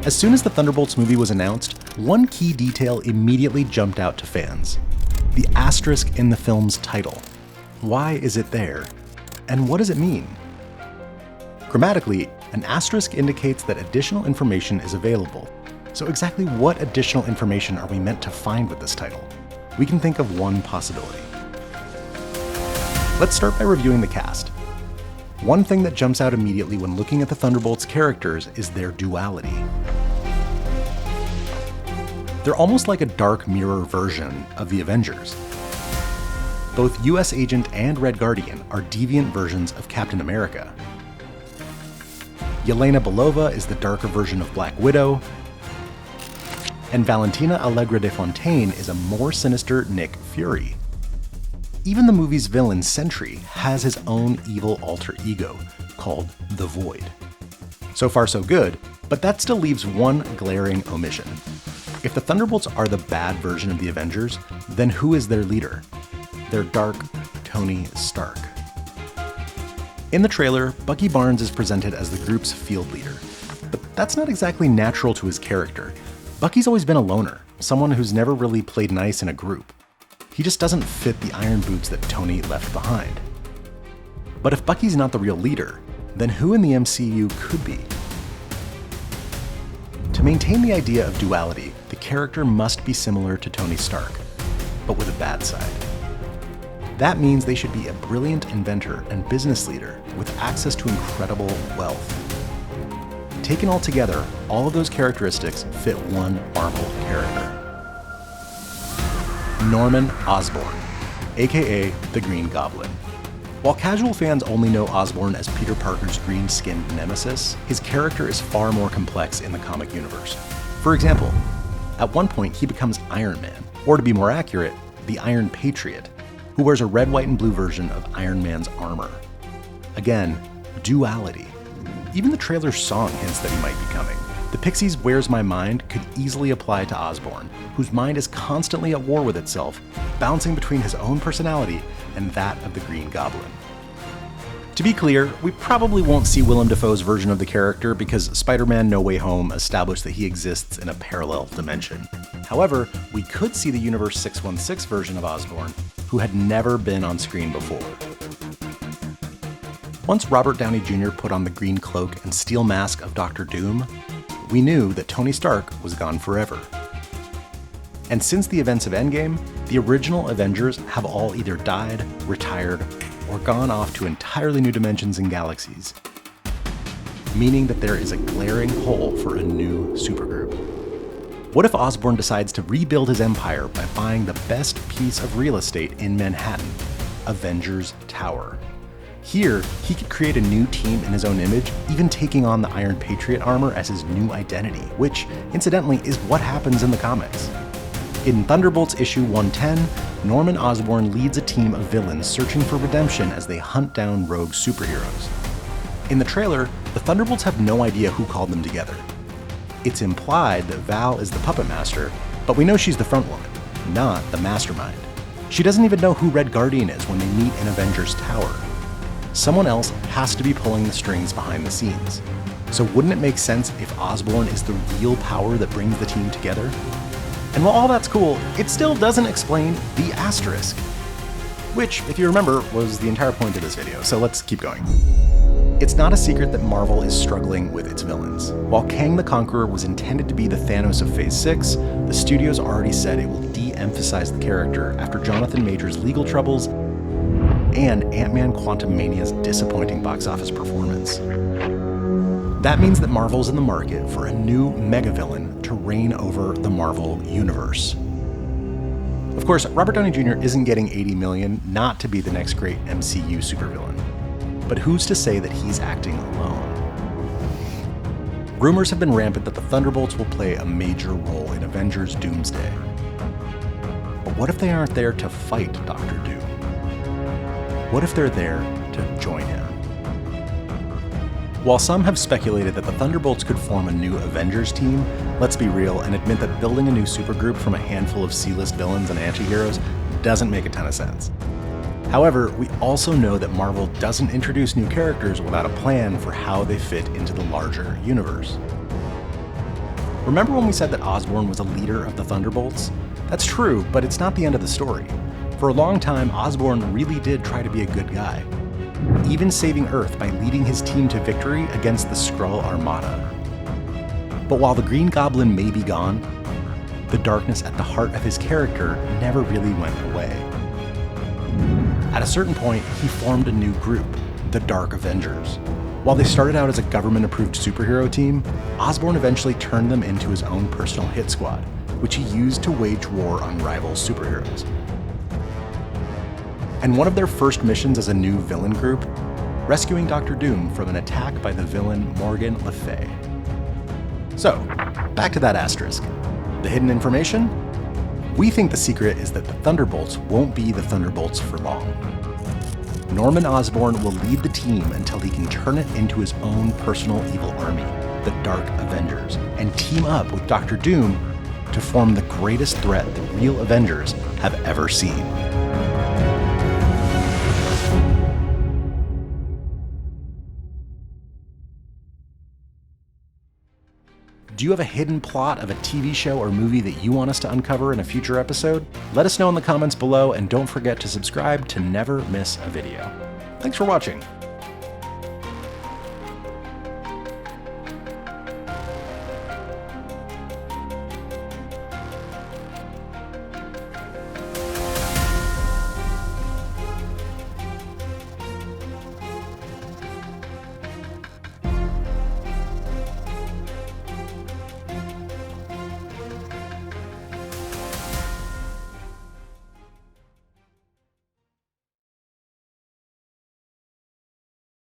As soon as the Thunderbolts movie was announced, one key detail immediately jumped out to fans: the asterisk in the film's title. Why is it there? And what does it mean? Grammatically, an asterisk indicates that additional information is available. So exactly what additional information are we meant to find with this title? We can think of one possibility. Let's start by reviewing the cast. One thing that jumps out immediately when looking at the Thunderbolts characters is their duality. They're almost like a dark mirror version of the Avengers. Both US Agent and Red Guardian are deviant versions of Captain America. Yelena Belova is the darker version of Black Widow, and Valentina Allegra de Fontaine is a more sinister Nick Fury. Even the movie's villain Sentry has his own evil alter ego called the Void. So far so good, but that still leaves one glaring omission. If the Thunderbolts are the bad version of the Avengers, then who is their leader? Their dark Tony Stark. In the trailer, Bucky Barnes is presented as the group's field leader, but that's not exactly natural to his character. Bucky's always been a loner, someone who's never really played nice in a group. He just doesn't fit the iron boots that Tony left behind. But if Bucky's not the real leader, then who in the MCU could be? To maintain the idea of duality, the character must be similar to Tony Stark, but with a bad side. That means they should be a brilliant inventor and business leader with access to incredible wealth. Taken all together, all of those characteristics fit one Marvel character. Norman Osborn, aka the Green Goblin. While casual fans only know Osborn as Peter Parker's green-skinned nemesis, his character is far more complex in the comic universe. For example, at one point he becomes Iron Man, or to be more accurate, the Iron Patriot, who wears a red, white, and blue version of Iron Man's armor. Again, duality. Even the trailer's song hints that he might be coming. The Pixies' Where's My Mind could easily apply to Osborn, whose mind is constantly at war with itself, bouncing between his own personality and that of the Green Goblin. To be clear, we probably won't see Willem Dafoe's version of the character because Spider-Man No Way Home established that he exists in a parallel dimension. However, we could see the Universe 616 version of Osborn, who had never been on screen before. Once Robert Downey Jr. put on the green cloak and steel mask of Dr. Doom, we knew that Tony Stark was gone forever. And since the events of Endgame, the original Avengers have all either died, retired, or gone off to entirely new dimensions and galaxies, meaning that there is a glaring hole for a new supergroup. What if Osborn decides to rebuild his empire by buying the best piece of real estate in Manhattan, Avengers Tower? Here, he could create a new team in his own image, even taking on the Iron Patriot armor as his new identity, which, incidentally, is what happens in the comics. In Thunderbolts Issue 110, Norman Osborn leads a team of villains searching for redemption as they hunt down rogue superheroes. In the trailer, the Thunderbolts have no idea who called them together. It's implied that Val is the puppet master, but we know she's the front woman, not the mastermind. She doesn't even know who Red Guardian is when they meet in Avengers Tower. Someone else has to be pulling the strings behind the scenes. So wouldn't it make sense if Osborn is the real power that brings the team together? And while all that's cool, it still doesn't explain the asterisk. Which, if you remember, was the entire point of this video, so let's keep going. It's not a secret that Marvel is struggling with its villains. While Kang the Conqueror was intended to be the Thanos of Phase 6, the studio's already said it will de-emphasize the character after Jonathan Majors' legal troubles and Ant-Man Quantumania's disappointing box office performance. That means that Marvel's in the market for a new mega-villain to reign over the Marvel Universe. Of course, Robert Downey Jr. isn't getting $80 million not to be the next great MCU supervillain. But who's to say that he's acting alone? Rumors have been rampant that the Thunderbolts will play a major role in Avengers Doomsday. But what if they aren't there to fight Dr. Doom? What if they're there to join him? While some have speculated that the Thunderbolts could form a new Avengers team, let's be real and admit that building a new supergroup from a handful of C-list villains and anti-heroes doesn't make a ton of sense. However, we also know that Marvel doesn't introduce new characters without a plan for how they fit into the larger universe. Remember when we said that Osborne was a leader of the Thunderbolts? That's true, but it's not the end of the story. For a long time, Osborne really did try to be a good guy, even saving Earth by leading his team to victory against the Skrull Armada. But while the Green Goblin may be gone, the darkness at the heart of his character never really went away. At a certain point, he formed a new group, the Dark Avengers. While they started out as a government-approved superhero team, Osborne eventually turned them into his own personal hit squad, which he used to wage war on rival superheroes. And one of their first missions as a new villain group, rescuing Dr. Doom from an attack by the villain Morgan Le Fay. So, back to that asterisk. The hidden information? We think the secret is that the Thunderbolts won't be the Thunderbolts for long. Norman Osborn will lead the team until he can turn it into his own personal evil army, the Dark Avengers, and team up with Dr. Doom to form the greatest threat the real Avengers have ever seen. Do you have a hidden plot of a TV show or movie that you want us to uncover in a future episode? Let us know in the comments below, and don't forget to subscribe to never miss a video. Thanks for watching.